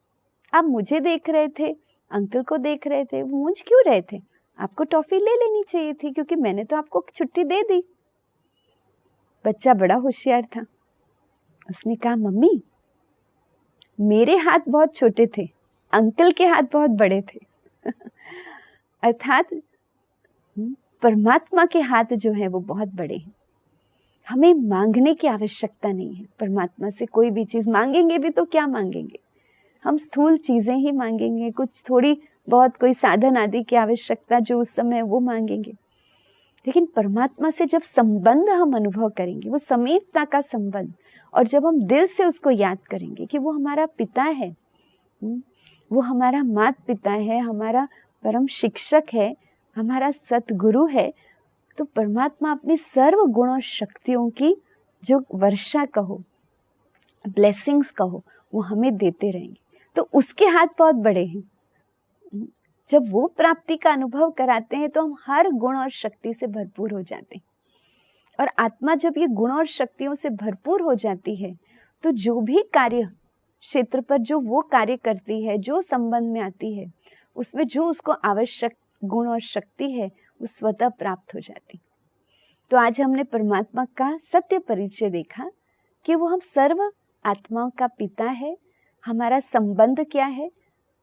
आप मुझे देख रहे थे, अंकल को देख रहे थे, मूंझ क्यों रहे थे? आपको टॉफ़ी ले लेनी चाहिए थी, क्योंकि मैंने तो आपको छुट्टी दे दी। बच्चा बड़ा होशियार था, उसने कहा मम्मी मेरे हाथ बहुत छोटे थे, अंकल के हाथ बहुत बड़े थे। अर्थात परमात्मा के हाथ जो है वो बहुत बड़े हैं। हमें मांगने की आवश्यकता नहीं है, परमात्मा से कोई भी चीज़ मांगेंगे भी तो क्या मांगेंगे, हम स्थूल चीज़ें ही मांगेंगे, कुछ थोड़ी बहुत कोई साधन आदि की आवश्यकता जो उस समय वो मांगेंगे। लेकिन परमात्मा से जब संबंध हम अनुभव करेंगे, वो समीपता का संबंध, और जब हम दिल से उसको याद करेंगे कि वो हमारा पिता है, वो हमारा माता पिता है, हमारा परम शिक्षक है, हमारा सतगुरु है, तो परमात्मा अपनी सर्व गुण और शक्तियों की जो वर्षा कहो, ब्लेसिंग्स कहो, वो हमें देते रहेंगे। तो उसके हाथ बहुत बड़े हैं। जब वो प्राप्ति का अनुभव कराते हैं तो हम हर गुण और शक्ति से भरपूर हो जाते हैं। और आत्मा जब ये गुण और शक्तियों से भरपूर हो जाती है तो जो भी कार्य क्षेत्र पर जो वो कार्य करती है, जो संबंध में आती है, उसमें जो उसको आवश्यक गुण और शक्ति है वो स्वतः प्राप्त हो जाती। तो आज हमने परमात्मा का सत्य परिचय देखा कि वो हम सर्व आत्माओं का पिता है, हमारा संबंध क्या है,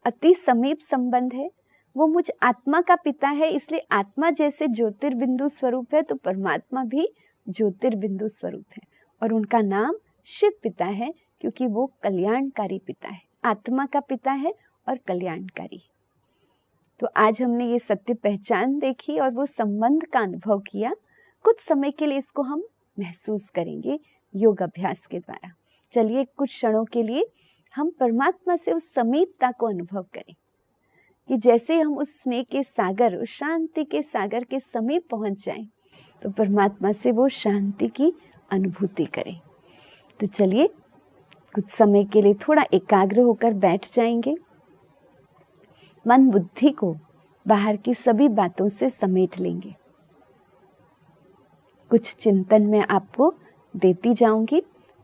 अति समीप संबंध है। वो मुझ आत्मा का पिता है, इसलिए आत्मा जैसे ज्योतिर्बिंदु स्वरूप है तो परमात्मा भी ज्योतिर्बिंदु स्वरूप है, और उनका नाम शिव पिता है क्योंकि वो कल्याणकारी पिता है, आत्मा का पिता है और कल्याणकारी। तो आज हमने ये सत्य पहचान देखी और वो संबंध का अनुभव किया। कुछ समय के लिए इसको हम महसूस करेंगे योग अभ्यास के द्वारा। चलिए कुछ क्षणों के लिए हम परमात्मा से उस समीपता को अनुभव करें कि जैसे हम उस स्नेह के सागर, उस शांति के सागर के समीप पहुंच जाएं तो परमात्मा से वो शांति की अनुभूति करें। तो चलिए कुछ समय के लिए थोड़ा एकाग्र होकर बैठ जाएंगे, मन बुद्धि को बाहर की सभी बातों से समेट लेंगे। कुछ चिंतन मैं आपको देती जाऊंगी,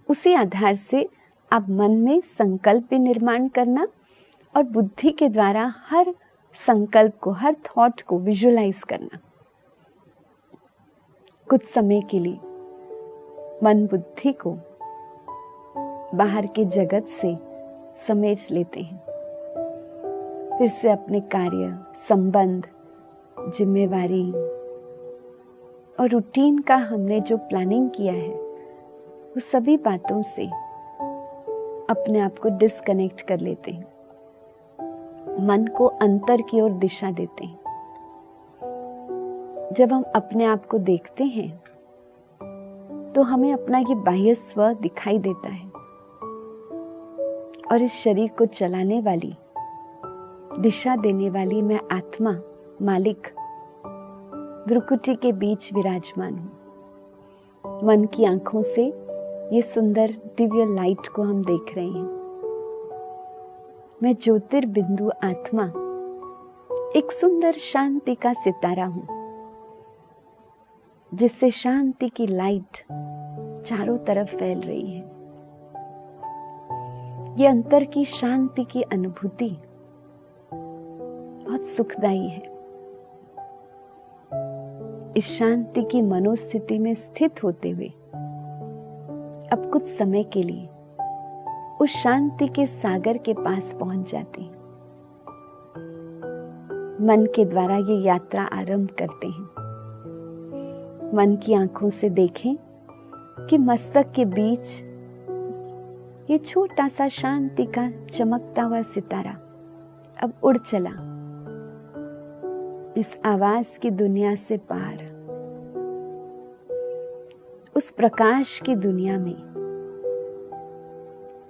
उसी आधार से आप मन में संकल्प भी निर्माण करना और बुद्धि के द्वारा हर संकल्प को, हर थॉट को विजुलाइज करना। कुछ समय के लिए मन बुद्धि को बाहर के जगत से समेट लेते हैं। फिर से अपने कार्य, संबंध जिम्मेवारी और रूटीन का हमने जो प्लानिंग किया है, वो सभी बातों से अपने आप को डिस्कनेक्ट कर लेते हैं, मन को अंतर की ओर दिशा देते हैं। जब हम अपने आप को देखते हैं तो हमें अपना ये बाह्य स्व दिखाई देता है और इस शरीर को चलाने वाली, दिशा देने वाली मैं आत्मा, मालिक, भ्रुकुटी के बीच विराजमान हूँ। मन की आंखों से ये सुंदर दिव्य लाइट को हम देख रहे हैं। मैं ज्योतिर्बिंदु आत्मा, एक सुंदर शांति का सितारा हूँ, जिससे शांति की लाइट चारों तरफ फैल रही है। ये अंतर की शांति की अनुभूति बहुत सुखदायी है। इस शांति की मनोस्थिति में स्थित होते हुए अब कुछ समय के लिए उस शांति के सागर के पास पहुंच जाते हैं। मन के द्वारा ये यात्रा आरंभ करते हैं। मन की आंखों से देखें कि मस्तक के बीच ये छोटा सा शांति का चमकता हुआ सितारा अब उड़ चला इस आवाज की दुनिया से पार, उस प्रकाश की दुनिया में।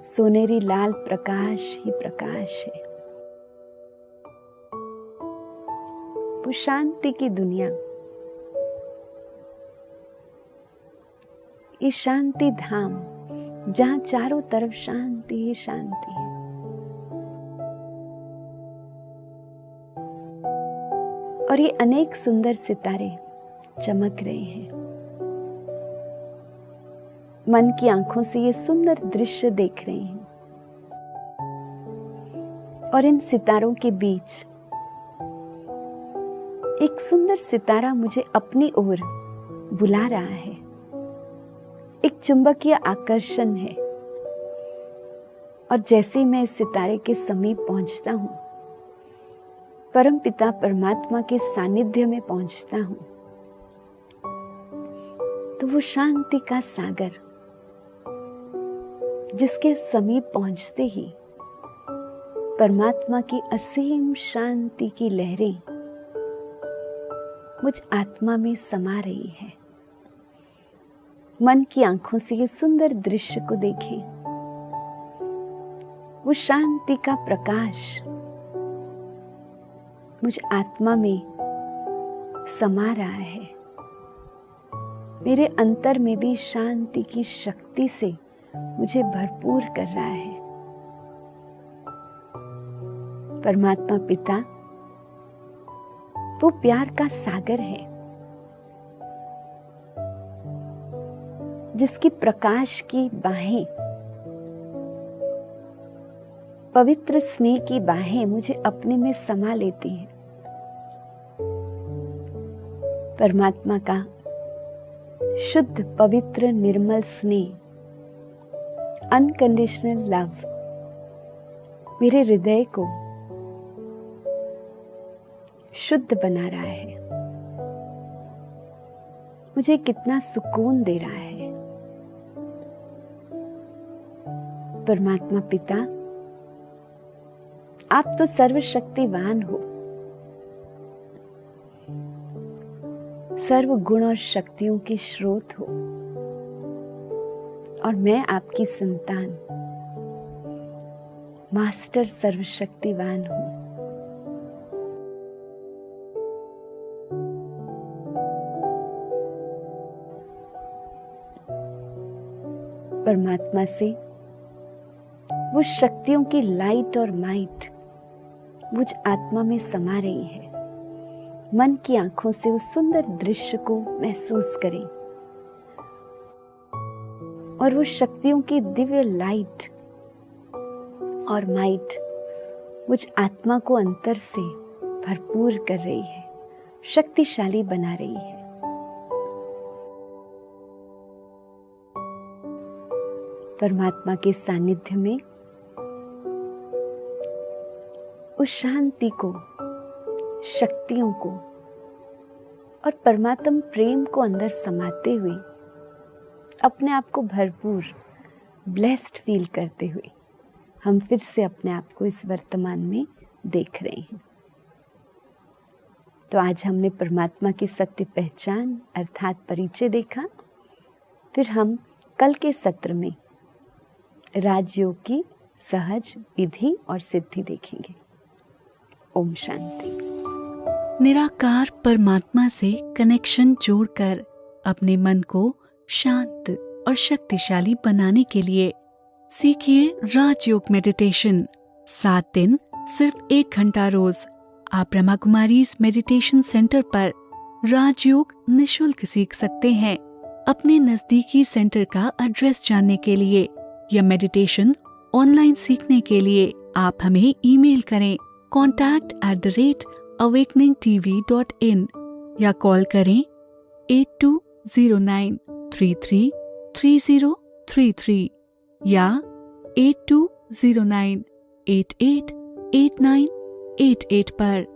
सोनेरी लाल प्रकाश ही प्रकाश है। वो शांति की दुनिया, ये शांति धाम जहां चारों तरफ शांति ही शांति है। और ये अनेक सुंदर सितारे चमक रहे हैं। मन की आंखों से ये सुंदर दृश्य देख रहे हैं और इन सितारों के बीच एक सुंदर सितारा मुझे अपनी ओर बुला रहा है। एक चुंबकीय आकर्षण है और जैसे ही मैं इस सितारे के समीप पहुंचता हूं, परम पिता परमात्मा के सानिध्य में पहुंचता हूं, तो वो शांति का सागर, जिसके समीप पहुंचते ही परमात्मा की असीम शांति की लहरें मुझ आत्मा में समा रही है। मन की आंखों से ये सुंदर दृश्य को देखें। वो शांति का प्रकाश मुझ आत्मा में समा रहा है। मेरे अंतर में भी शांति की शक्ति से मुझे भरपूर कर रहा है। परमात्मा पिता वो प्यार का सागर है, जिसकी प्रकाश की बाहें, पवित्र स्नेह की बाहें मुझे अपने में समा लेती हैं। परमात्मा का शुद्ध, पवित्र, निर्मल स्नेह, अनकंडीशनल लव मेरे हृदय को शुद्ध बना रहा है। मुझे कितना सुकून दे रहा है। परमात्मा पिता, आप तो सर्वशक्तिवान हो, सर्व गुण और शक्तियों के स्रोत हो, और मैं आपकी संतान, मास्टर सर्वशक्तिवान हूं। परमात्मा से वो शक्तियों की लाइट और माइट मुझ आत्मा में समा रही है। मन की आंखों से उस सुंदर दृश्य को महसूस करें और वो शक्तियों की दिव्य लाइट और माइट मुझ आत्मा को अंतर से भरपूर कर रही है, शक्तिशाली बना रही है। परमात्मा के सानिध्य में उस शांति को, शक्तियों को और परमात्म प्रेम को अंदर समाते हुए अपने आप को भरपूर ब्लेस्ड फील करते हुए हम फिर से अपने आप को इस वर्तमान में देख रहे हैं। तो आज हमने परमात्मा की सत्य पहचान अर्थात परिचय देखा। फिर हम कल के सत्र में राजयोग की सहज विधि और सिद्धि देखेंगे। ओम शांति। निराकार परमात्मा से कनेक्शन जोड़कर अपने मन को शांत और शक्तिशाली बनाने के लिए सीखिए राजयोग मेडिटेशन। 7 दिन सिर्फ 1 घंटा रोज आप ब्रह्मा कुमारीज मेडिटेशन सेंटर पर राजयोग निशुल्क सीख सकते हैं। अपने नजदीकी सेंटर का एड्रेस जानने के लिए या मेडिटेशन ऑनलाइन सीखने के लिए आप हमें ईमेल करें contact@awakeningtv.in या कॉल करें 8209333033 या 8209888988 पर।